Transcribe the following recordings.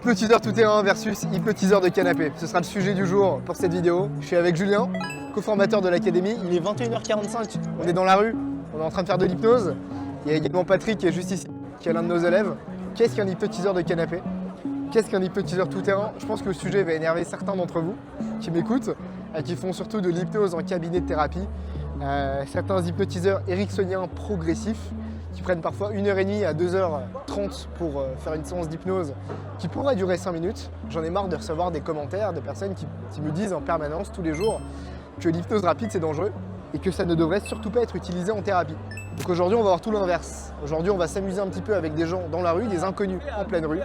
Hypnotiseur tout-terrain versus hypnotiseur de canapé. Ce sera le sujet du jour pour cette vidéo. Je suis avec Julien, cofondateur de l'académie. Il est 21h45, on est dans la rue, on est en train de faire de l'hypnose. Il y a également Patrick qui est juste ici, qui est l'un de nos élèves. Qu'est-ce qu'un hypnotiseur de canapé? Qu'est-ce qu'un hypnotiseur tout-terrain? Je pense que le sujet va énerver certains d'entre vous qui m'écoutent et qui font surtout de l'hypnose en cabinet de thérapie. Certains hypnotiseurs ericksoniens progressifs qui prennent parfois 1h30 à 2h30 pour faire une séance d'hypnose qui pourrait durer 5 minutes. J'en ai marre de recevoir des commentaires de personnes qui me disent en permanence tous les jours que l'hypnose rapide c'est dangereux et que ça ne devrait surtout pas être utilisé en thérapie. Donc aujourd'hui on va voir tout l'inverse. Aujourd'hui on va s'amuser un petit peu avec des gens dans la rue, des inconnus en pleine rue.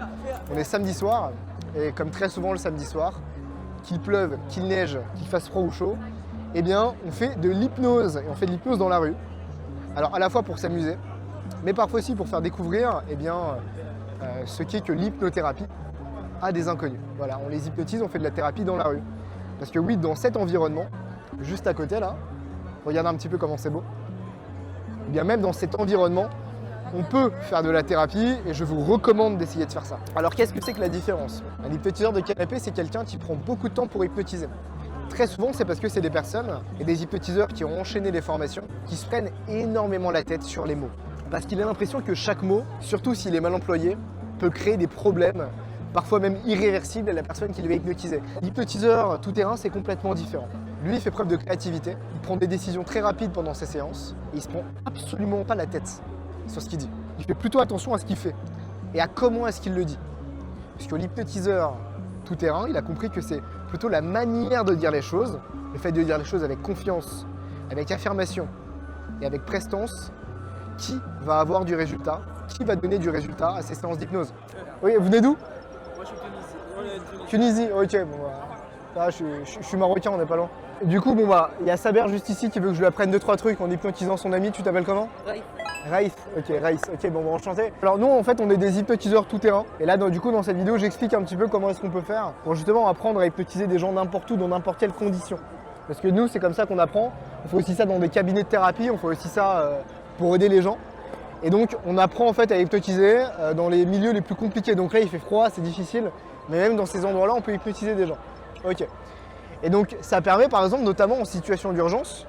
On est samedi soir et comme très souvent le samedi soir, qu'il pleuve, qu'il neige, qu'il fasse froid ou chaud, eh bien on fait de l'hypnose et on fait de l'hypnose dans la rue. Alors à la fois pour s'amuser, mais parfois aussi pour faire découvrir ce qu'est que l'hypnothérapie à des inconnus. Voilà, on les hypnotise, on fait de la thérapie dans la rue. Parce que oui, dans cet environnement, juste à côté là, regardez un petit peu comment c'est beau, et bien même dans cet environnement, on peut faire de la thérapie et je vous recommande d'essayer de faire ça. Alors qu'est-ce que c'est que la différence? Un hypnotiseur de canapé, c'est quelqu'un qui prend beaucoup de temps pour hypnotiser. Très souvent, c'est parce que c'est des personnes et des hypnotiseurs qui ont enchaîné les formations, qui se prennent énormément la tête sur les mots. Parce qu'il a l'impression que chaque mot, surtout s'il est mal employé, peut créer des problèmes, parfois même irréversibles à la personne qui le va hypnotiser. L'hypnotiseur tout-terrain, c'est complètement différent. Lui, il fait preuve de créativité, il prend des décisions très rapides pendant ses séances, et il se prend absolument pas la tête sur ce qu'il dit. Il fait plutôt attention à ce qu'il fait et à comment est-ce qu'il le dit. Parce que l'hypnotiseur tout-terrain, il a compris que c'est plutôt la manière de dire les choses, le fait de dire les choses avec confiance, avec affirmation et avec prestance, qui va avoir du résultat, qui va donner du résultat à ces séances d'hypnose. Oui, vous venez d'où? Moi je suis Tunisie. Tunisie, ok, bon bah, là, je suis marocain, on n'est pas loin. Et du coup, bon bah, il y a Saber juste ici qui veut que je lui apprenne 2-3 trucs en hypnotisant son ami. Tu t'appelles comment? Raïf. Raïf, ok, bon, enchanté. Alors nous, en fait, on est des hypnotiseurs tout-terrain. Et là, du coup, dans cette vidéo, j'explique un petit peu comment est-ce qu'on peut faire pour justement apprendre à hypnotiser des gens n'importe où, dans n'importe quelle condition. Parce que nous, c'est comme ça qu'on apprend. On fait aussi ça dans des cabinets de thérapie, on fait aussi ça pour aider les gens. Et donc, on apprend en fait à hypnotiser dans les milieux les plus compliqués. Donc là, il fait froid, c'est difficile. Mais même dans ces endroits-là, on peut hypnotiser des gens. Ok. Et donc, ça permet par exemple, notamment en situation d'urgence.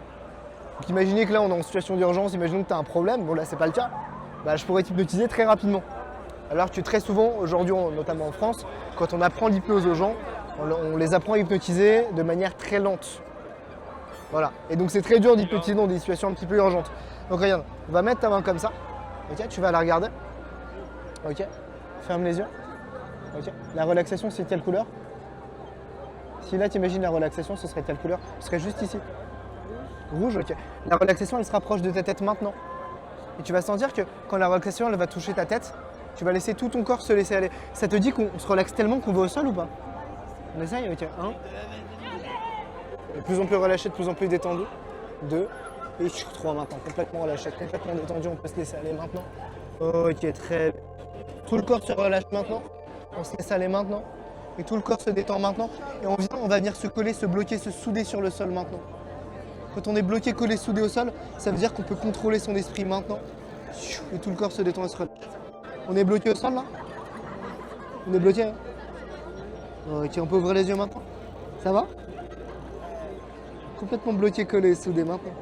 Donc imaginez que là, on est en situation d'urgence, imaginons que tu as un problème. Bon là, c'est pas le cas. Bah, je pourrais t'hypnotiser très rapidement. Alors que très souvent, aujourd'hui, notamment en France, quand on apprend l'hypnose aux gens, on les apprend à hypnotiser de manière très lente. Voilà. Et donc, c'est très dur d'hypnotiser dans des situations un petit peu urgentes. Donc regarde, on va mettre ta main comme ça. Ok, tu vas la regarder. Ok, ferme les yeux. Ok, la relaxation, c'est quelle couleur? Si là, tu imagines la relaxation, ce serait quelle couleur? Ce serait juste ici. Rouge, ok. La relaxation, elle se rapproche de ta tête maintenant. Et tu vas sentir que quand la relaxation, elle va toucher ta tête, tu vas laisser tout ton corps se laisser aller. Ça te dit qu'on se relaxe tellement qu'on va au sol ou pas? On essaye, ok. 1. De plus en plus relâché, de plus en plus détendu. 2. Et 3 maintenant, complètement relâché, complètement détendu, on peut se laisser aller maintenant. Ok, très bien. Tout le corps se relâche maintenant, on se laisse aller maintenant. Et tout le corps se détend maintenant. Et on va venir se coller, se bloquer, se souder sur le sol maintenant. Quand on est bloqué, collé, soudé au sol, ça veut dire qu'on peut contrôler son esprit maintenant. Et tout le corps se détend et se relâche. On est bloqué au sol là? On est bloqué hein? Ok, on peut ouvrir les yeux maintenant. Ça va? Complètement bloqué, collé, soudé maintenant.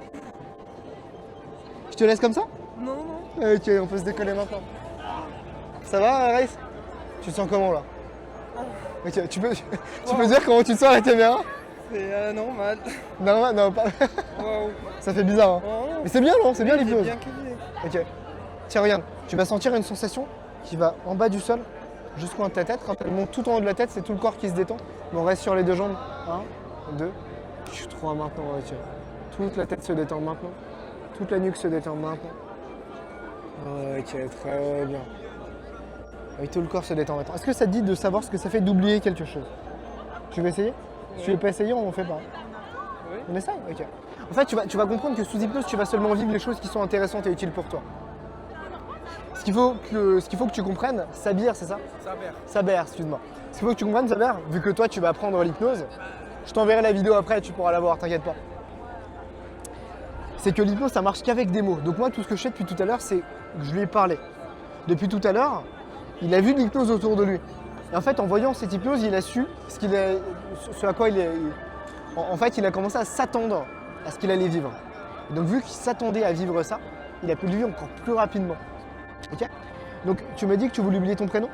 Je te laisse comme ça? Non, non. Ok, on peut se décoller maintenant. Ça va, Raïs? Tu te sens comment là? Ok, tu peux dire comment tu te sens là, t'es bien? C'est normal. Normal? Non, pas. Waouh. Ça fait bizarre, hein? Oh. Mais c'est bien, non? C'est bien l'hypnose. Bien kiffé. Ok. Tiens, regarde, tu vas sentir une sensation qui va en bas du sol jusqu'au haut de ta tête. Quand elle monte tout en haut de la tête, c'est tout le corps qui se détend. Mais on reste sur les deux jambes. 1, 2, 3 maintenant. Ok. Toute la tête se détend maintenant. Toute la nuque se détend maintenant. Ok, très bien. Et tout le corps se détend maintenant. Est-ce que ça te dit de savoir ce que ça fait d'oublier quelque chose? Tu veux essayer? Si tu veux pas essayer, on en fait pas. Oui. On essaye? Ok. En fait, tu vas comprendre que sous hypnose, tu vas seulement vivre les choses qui sont intéressantes et utiles pour toi. Ce qu'il faut que tu comprennes, Sabir, c'est ça? Saber, excuse-moi. Ce qu'il faut que tu comprennes, Saber, vu que toi, tu vas apprendre l'hypnose, je t'enverrai la vidéo après, tu pourras la voir, t'inquiète pas. C'est que l'hypnose, ça marche qu'avec des mots. Donc moi, tout ce que je fais depuis tout à l'heure, c'est que je lui ai parlé. Depuis tout à l'heure, il a vu de l'hypnose autour de lui. Et en fait, en voyant cette hypnose, il a su ce à quoi en fait, il a commencé à s'attendre à ce qu'il allait vivre. Et donc, vu qu'il s'attendait à vivre ça, il a pu le vivre encore plus rapidement. Ok? Donc, tu m'as dit que tu voulais oublier ton prénom?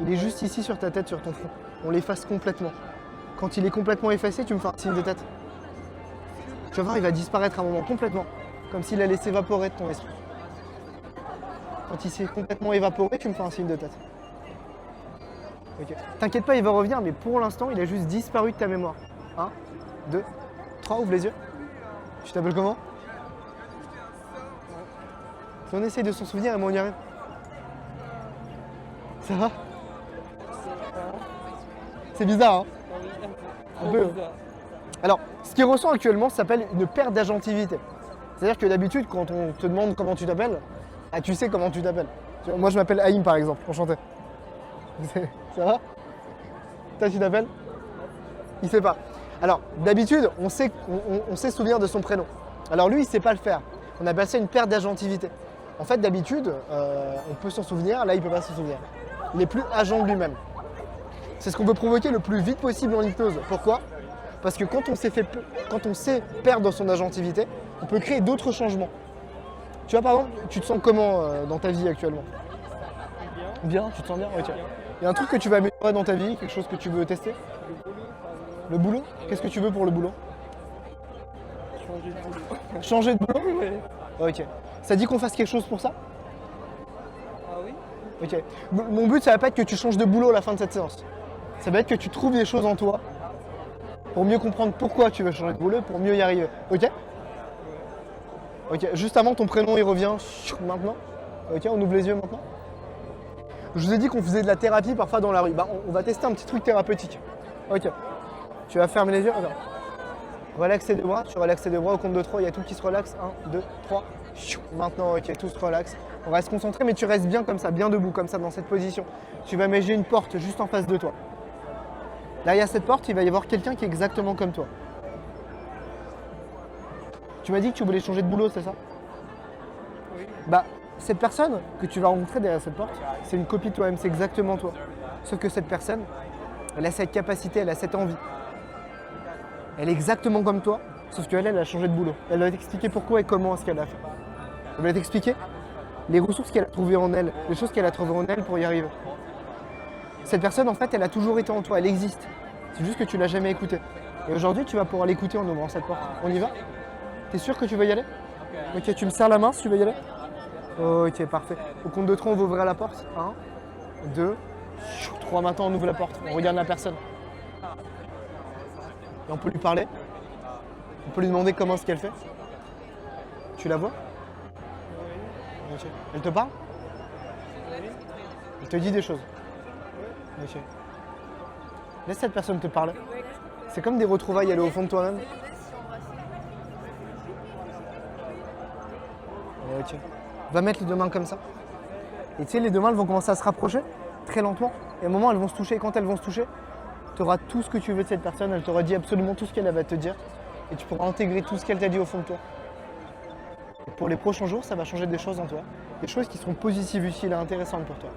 Il est juste ici sur ta tête, sur ton front. On l'efface complètement. Quand il est complètement effacé, tu me fais un signe de tête. Tu vas voir, il va disparaître à un moment complètement, comme s'il allait s'évaporer de ton esprit. Quand il s'est complètement évaporé, tu me fais un signe de tête. Ok. T'inquiète pas, il va revenir, mais pour l'instant, il a juste disparu de ta mémoire. 1, 2, 3, ouvre les yeux. Tu t'appelles comment? Si on essaye de s'en souvenir, on y arrive. Ça va? C'est bizarre, hein? Un peu. Alors, ce qu'il ressent actuellement, ça s'appelle une perte d'agentivité. C'est-à-dire que d'habitude, quand on te demande comment tu t'appelles, ah, tu sais comment tu t'appelles. Moi, je m'appelle Haïm, par exemple, enchanté. Ça va? Toi, tu t'appelles? Il sait pas. Alors, d'habitude, on sait se souvenir de son prénom. Alors lui, il sait pas le faire. On appelle ça une perte d'agentivité. En fait, d'habitude, on peut s'en souvenir, là, il peut pas s'en souvenir. Il est plus agent de lui-même. C'est ce qu'on veut provoquer le plus vite possible en hypnose. Pourquoi? Parce que quand on sait perdre son agentivité, on peut créer d'autres changements. Tu vois, par exemple, tu te sens comment dans ta vie actuellement? Bien. Bien, tu te sens bien? Ok. Il y a un truc que tu vas améliorer dans ta vie, quelque chose que tu veux tester? Le boulot, par exemple. Le boulot? Qu'est-ce que tu veux pour le boulot? Changer de boulot. Changer de boulot? Ouais. Ok. Ça dit qu'on fasse quelque chose pour ça? Ah oui? Ok. Mon but, ça va pas être que tu changes de boulot à la fin de cette séance. Ça va être que tu trouves des choses en toi pour mieux comprendre pourquoi tu veux changer de boulot, pour mieux y arriver. Ok? Ok. Juste avant, ton prénom, il revient maintenant. Ok, on ouvre les yeux maintenant. Je vous ai dit qu'on faisait de la thérapie parfois dans la rue. Bah, on va tester un petit truc thérapeutique. Ok. Tu vas fermer les yeux. Attends. Relaxe tes deux bras. Tu relaxes tes deux bras au compte de 3. Il y a tout qui se relaxe. 1, 2, 3. Maintenant, ok, tout se relaxe. On va se concentrer, mais tu restes bien comme ça, bien debout, comme ça, dans cette position. Tu vas imaginer une porte juste en face de toi. Derrière cette porte, il va y avoir quelqu'un qui est exactement comme toi. Tu m'as dit que tu voulais changer de boulot, c'est ça? Oui. Bah, cette personne que tu vas rencontrer derrière cette porte, c'est une copie de toi-même, c'est exactement toi. Sauf que cette personne, elle a cette capacité, elle a cette envie. Elle est exactement comme toi, sauf qu'elle, elle a changé de boulot. Elle va t'expliquer pourquoi et comment est-ce qu'elle a fait. Elle va t'expliquer les ressources qu'elle a trouvées en elle, les choses qu'elle a trouvées en elle pour y arriver. Cette personne, en fait, elle a toujours été en toi, elle existe. C'est juste que tu l'as jamais écoutée. Et aujourd'hui, tu vas pouvoir l'écouter en ouvrant cette porte. On y va? T'es sûr que tu veux y aller? Ok, tu me serres la main si tu veux y aller? Ok, parfait. Au compte de 3, on va ouvrir la porte. 1, 2, 3. Maintenant, on ouvre la porte. On regarde la personne. Et on peut lui parler. On peut lui demander comment est-ce qu'elle fait. Tu la vois? Oui. Ok. Elle te parle? Oui. Elle te dit des choses? Ok. Laisse cette personne te parler. C'est comme des retrouvailles, aller au fond de toi-même. Ok. Va mettre les deux mains comme ça. Et tu sais, les deux mains, elles vont commencer à se rapprocher, très lentement. Et à un moment, elles vont se toucher. Et quand elles vont se toucher, tu auras tout ce que tu veux de cette personne. Elle t'aura dit absolument tout ce qu'elle va te dire. Et tu pourras intégrer tout ce qu'elle t'a dit au fond de toi. Et pour les prochains jours, ça va changer des choses en toi. Des choses qui seront positives, utiles et intéressantes pour toi.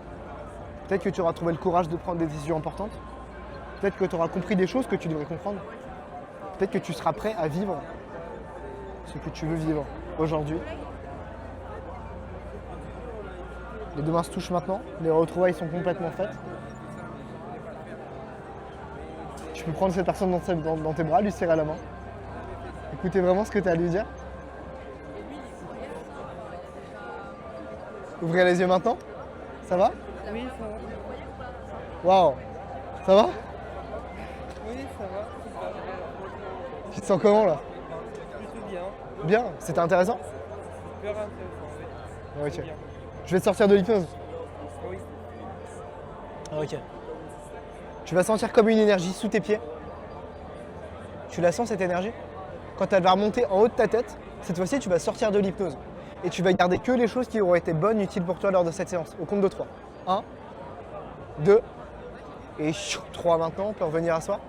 Peut-être que tu auras trouvé le courage de prendre des décisions importantes. Peut-être que tu auras compris des choses que tu devrais comprendre. Peut-être que tu seras prêt à vivre ce que tu veux vivre aujourd'hui. Les deux mains se touchent maintenant. Les retrouvailles sont complètement faites. Tu peux prendre cette personne dans tes bras, lui serrer la main. Écoutez vraiment ce que tu as à lui dire. Ouvrez les yeux maintenant. Ça va? Oui, ça va. Waouh! Ça va? Oui, ça va. Tu te sens comment là? Plutôt bien. Bien? C'était intéressant? Super intéressant, oui. Ok. Bien. Je vais te sortir de l'hypnose. Oui. Ok. Tu vas sentir comme une énergie sous tes pieds. Tu la sens cette énergie? Quand elle va remonter en haut de ta tête, cette fois-ci tu vas sortir de l'hypnose. Et tu vas garder que les choses qui auront été bonnes, utiles pour toi lors de cette séance. Au compte de 3. 1, 2, et 3 maintenant, on peut revenir à soi.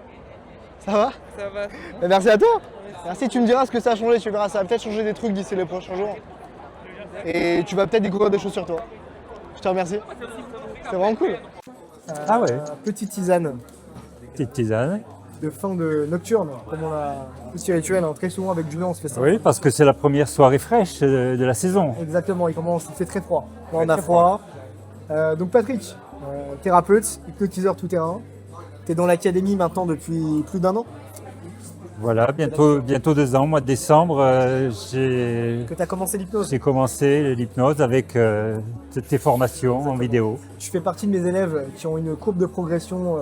Ça va? Ça va. Ben, merci à toi. Oui, Merci, tu me diras ce que ça a changé, tu verras, ça va peut-être changer des trucs d'ici les prochains jours. Et tu vas peut-être découvrir des choses sur toi. Je te remercie. C'est vraiment cool. Ah ouais. Petite tisane Petite tisane. de fin de nocturne, comme on a petit rituel. Hein. Très souvent avec Julien, on se fait ça. Oui, parce que c'est la première soirée fraîche de la saison. Exactement, il fait très froid. Là, on Très a très froid. Donc Patrick, thérapeute, hypnotiseur tout terrain. Tu es dans l'académie maintenant depuis plus d'1 an. Voilà, bientôt 2 ans, au mois de décembre, j'ai Que tu as commencé l'hypnose. j'ai commencé l'hypnose avec tes formations en vidéo. Tu fais partie de mes élèves qui ont une courbe de progression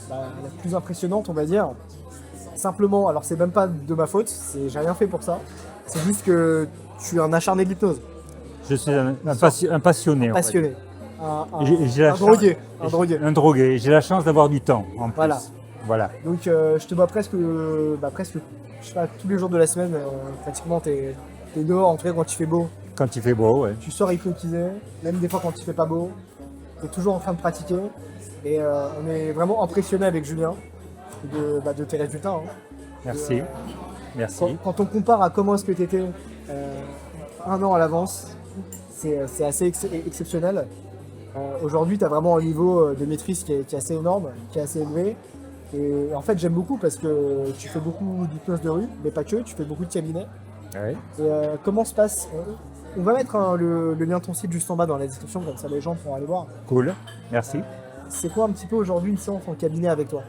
la plus impressionnante, on va dire. Simplement, alors c'est même pas de ma faute, j'ai rien fait pour ça. C'est juste que tu es un acharné de l'hypnose, Je suis un passionné. en fait. passionné. J'ai la Un chance- drogué. Un drogué. Un drogué. J'ai la chance d'avoir du temps en plus. Voilà. Voilà. Donc je te vois presque, je sais pas, tous les jours de la semaine, pratiquement t'es dehors, en tout cas quand il fait beau. Quand il fait beau, ouais. Tu sors hypnotisé, même des fois quand il fait pas beau. Tu es toujours en train de pratiquer. Et on est vraiment impressionné avec Julien de tes résultats. Hein. Merci. Merci. Quand on compare à comment est-ce que tu étais 1 an à l'avance, c'est assez exceptionnel. Aujourd'hui, tu as vraiment un niveau de maîtrise qui est assez énorme, qui est assez élevé. Et en fait, j'aime beaucoup parce que tu fais beaucoup d'hypnose de rue, mais pas que, tu fais beaucoup de cabinets. Ouais. Et comment se passe On va mettre le lien de ton site juste en bas dans la description, comme ça les gens pourront aller voir. Cool. Merci. C'est quoi un petit peu aujourd'hui une séance en cabinet avec toi?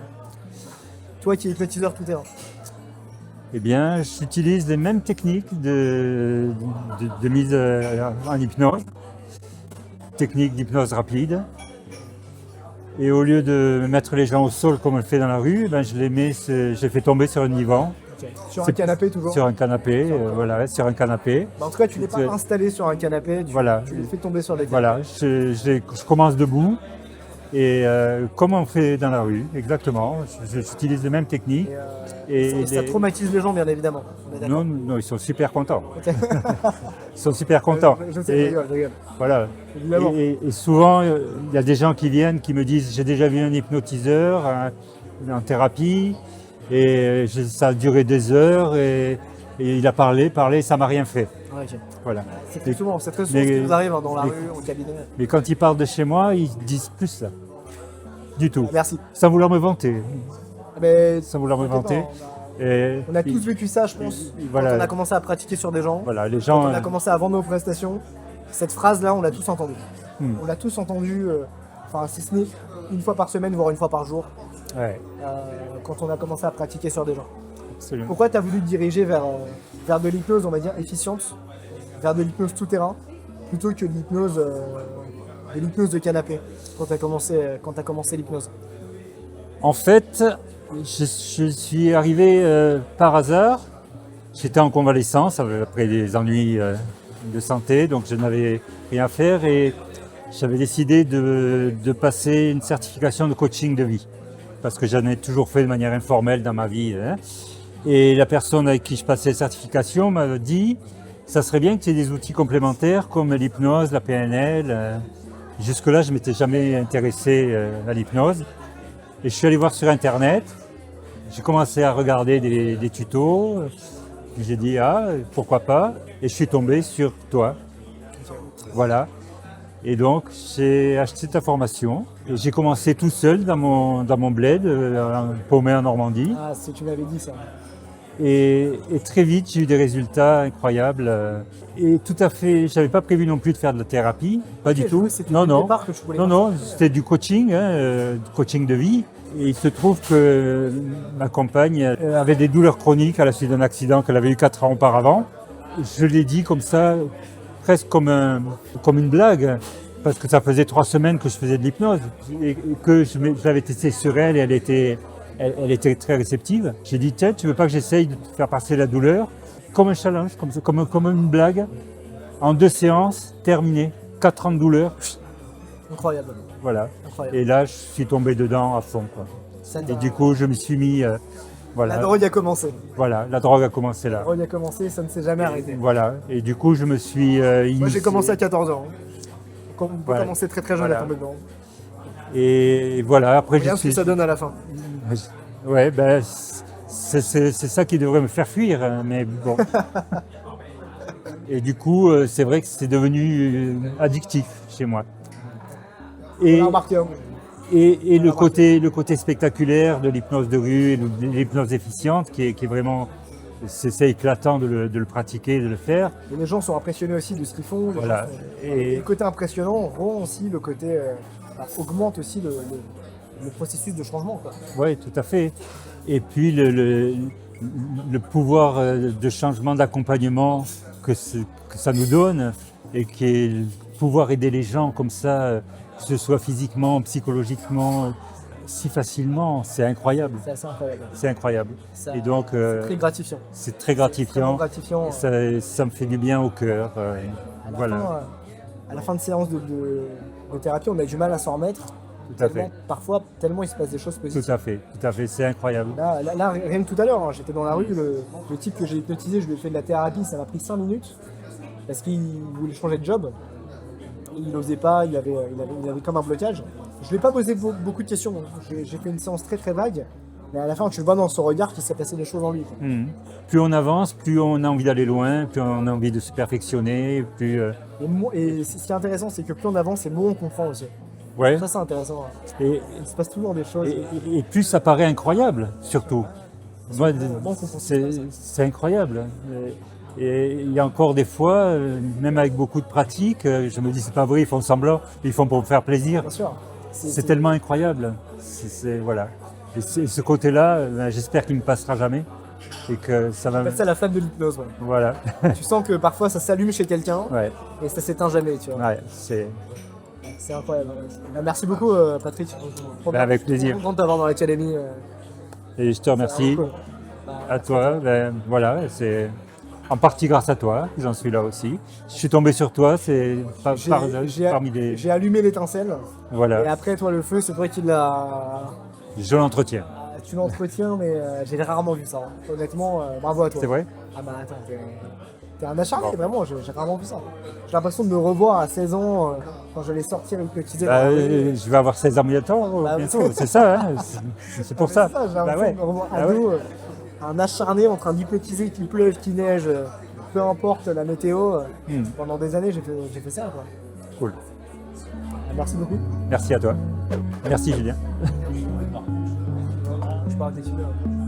Toi qui es hypnotiseur tout terrain. Eh bien, j'utilise les mêmes techniques de mise en hypnose. Technique d'hypnose rapide. Et au lieu de mettre les gens au sol comme on le fait dans la rue, ben, je les fais tomber sur un divan, Sur un C'est- canapé toujours. sur un canapé, voilà, sur un canapé. Bah, en tout cas, tu n'es pas C'est- installé sur un canapé, Voilà. tu les fais tomber sur des Voilà, je commence debout et comme on fait dans la rue, exactement. J'utilise les mêmes techniques. Et ça les- traumatise les gens, bien évidemment. On est d'accord. non, ils sont super contents. Ils sont super contents. Je sais, Et- je rigole. Voilà. Évidemment. Et souvent, il y a des gens qui viennent qui me disent j'ai déjà vu un hypnotiseur en thérapie et ça a duré des heures et il a parlé, ça m'a rien fait. Ouais, ok. Voilà. C'est très Mais- souvent ce mais- qui nous arrive hein, dans la mais- rue, au cabinet. Mais quand ils parlent de chez moi, ils disent plus ça. Du tout. Merci. Sans vouloir me vanter. Mais Sans vouloir me vanter. t'inquiète pas, Et on a tous vécu ça, je pense, voilà. quand on a commencé à pratiquer sur des gens, Voilà, les quand gens. on a commencé à vendre nos prestations. Cette phrase-là, on l'a tous entendue. On l'a tous entendue, enfin, si ce n'est une fois par semaine, voire une fois par jour, Ouais, quand on a commencé à pratiquer sur des gens. absolument. Pourquoi tu as voulu te diriger vers de l'hypnose, on va dire, efficiente, vers de l'hypnose tout-terrain, plutôt que de l'hypnose de canapé, quand tu as commencé l'hypnose? En fait, je suis arrivé par hasard. J'étais en convalescence après des ennuis de santé, donc je n'avais rien à faire et j'avais décidé de passer une certification de coaching de vie parce que j'en ai toujours fait de manière informelle dans ma vie. Hein. Et la personne avec qui je passais la certification m'a dit ça serait bien que tu aies des outils complémentaires comme l'hypnose, la PNL. Jusque-là, je ne m'étais jamais intéressé à l'hypnose. Et je suis allé voir sur Internet, j'ai commencé à regarder des tutos, puis j'ai dit ah pourquoi pas, et je suis tombé sur toi. Voilà. Et donc j'ai acheté ta formation et j'ai commencé tout seul dans mon bled, paumé en Normandie. Ah, si tu m'avais dit ça. Et très vite j'ai eu des résultats incroyables. Et tout à fait, j'avais pas prévu non plus de faire de la thérapie, pas du tout. C'était Non, le non. départ que je voulais Non, faire. non, c'était du coaching, du coaching de vie. Et il se trouve que ma compagne avait des douleurs chroniques à la suite d'un accident qu'elle avait eu 4 ans auparavant. Je l'ai dit comme ça, presque comme une blague, parce que ça faisait 3 semaines que je faisais de l'hypnose et que je l'avais testé sur elle et elle était très réceptive. J'ai dit, tiens, tu veux pas que j'essaye de te faire passer la douleur comme un challenge, comme une blague. En 2 séances, terminé. 4 ans de douleur, Incroyable. voilà. Incroyable. Et là, je suis tombé dedans à fond, quoi. Ça Et t'a- du coup, je me suis mis, La voilà, drogue a commencé. voilà, la drogue a commencé La là. drogue a commencé, ça ne s'est jamais arrêté. Voilà. Et du coup, je me suis Moi, j'ai initié. commencé à 14 ans. On peut Voilà. commencer très très jeune Voilà. à tomber dedans. Et voilà. Après, Regarde ce que ça donne à la fin. Ouais, ben, c'est ça qui devrait me faire fuir, hein, mais bon. Et du coup, c'est vrai que c'est devenu addictif chez moi. On Et a remarqué. Hein. Et le côté spectaculaire de l'hypnose de rue et de l'hypnose efficiente qui est vraiment, c'est éclatant de le pratiquer, de le faire. Et les gens sont impressionnés aussi de ce qu'ils font. Voilà. Et le côté impressionnant rend aussi le côté, augmente aussi le processus de changement, quoi. Oui, tout à fait. Et puis le pouvoir de changement, d'accompagnement que ça nous donne et qui est pouvoir aider les gens comme ça, que ce soit physiquement, psychologiquement, si facilement, c'est incroyable. C'est assez incroyable. C'est incroyable. Ça- Et donc, c'est très gratifiant. c'est très Extrêmement gratifiant. gratifiant. Ça me fait du bien au cœur. À la Voilà, fin, à la fin de séance de thérapie, on a du mal à s'en remettre. tout à fait. Parfois, tellement il se passe des choses positives. Tout à fait, c'est incroyable. Là, rien que tout à l'heure, hein, j'étais dans la rue, le type que j'ai hypnotisé, je lui ai fait de la thérapie, ça m'a pris 5 minutes parce qu'il voulait changer de job. Il n'osait pas, il avait comme un blocage. Je ne lui ai pas posé beaucoup de questions, hein. J'ai fait une séance très très vague, mais à la fin, tu le vois dans son regard qu'il s'est passé des choses en lui, quoi. Plus on avance, plus on a envie d'aller loin, plus on a envie de se perfectionner, plus... Et ce qui est intéressant, c'est que plus on avance, et moins on comprend aussi. ouais. Ça, c'est intéressant, hein. Et, Il se passe toujours des choses. et plus ça paraît incroyable, surtout. Moi, Bon, qu'on pense. c'est incroyable. Et il y a encore des fois, même avec beaucoup de pratique, je me dis c'est pas vrai, ils font semblant, ils font pour me faire plaisir. Bien sûr. C'est tellement incroyable. Voilà. Et ce côté-là, j'espère qu'il ne passera jamais. Et que ça va. C'est la flamme de l'hypnose. Ouais. Voilà. Tu sens que parfois ça s'allume chez quelqu'un Ouais. et ça s'éteint jamais, tu vois. Ouais. C'est. C'est incroyable. Bah, merci beaucoup, Patrick. Avec plaisir. Je suis content de t'avoir dans l'académie. Et je te remercie. vraiment cool. Bah, À toi. Voilà. C'est en partie grâce à toi que j'en suis là aussi. Je suis tombé sur toi. C'est parmi les. J'ai allumé l'étincelle et Voilà. après, toi, le feu, c'est toi qui l'as. Je l'entretiens. Tu l'entretiens, mais j'ai rarement vu ça, hein. Honnêtement, bravo à toi. C'est vrai. Ah bah attends, t'es un acharné, vraiment, j'ai rarement vu ça. J'ai l'impression de me revoir à 16 ans quand j'allais sortir hypnotiser. Je vais avoir 16 ans bientôt. Bah, bientôt. C'est ça. Hein. C'est pour ça. J'ai Bah l'impression ouais. de me revoir Ah ado, un acharné en train d'hypnotiser, qu'il pleuve, qu'il neige, peu importe la météo. Pendant des années, j'ai fait ça, quoi. Cool. Merci beaucoup. Merci à toi. Merci Julien. Je peux arrêter de filmer, hein.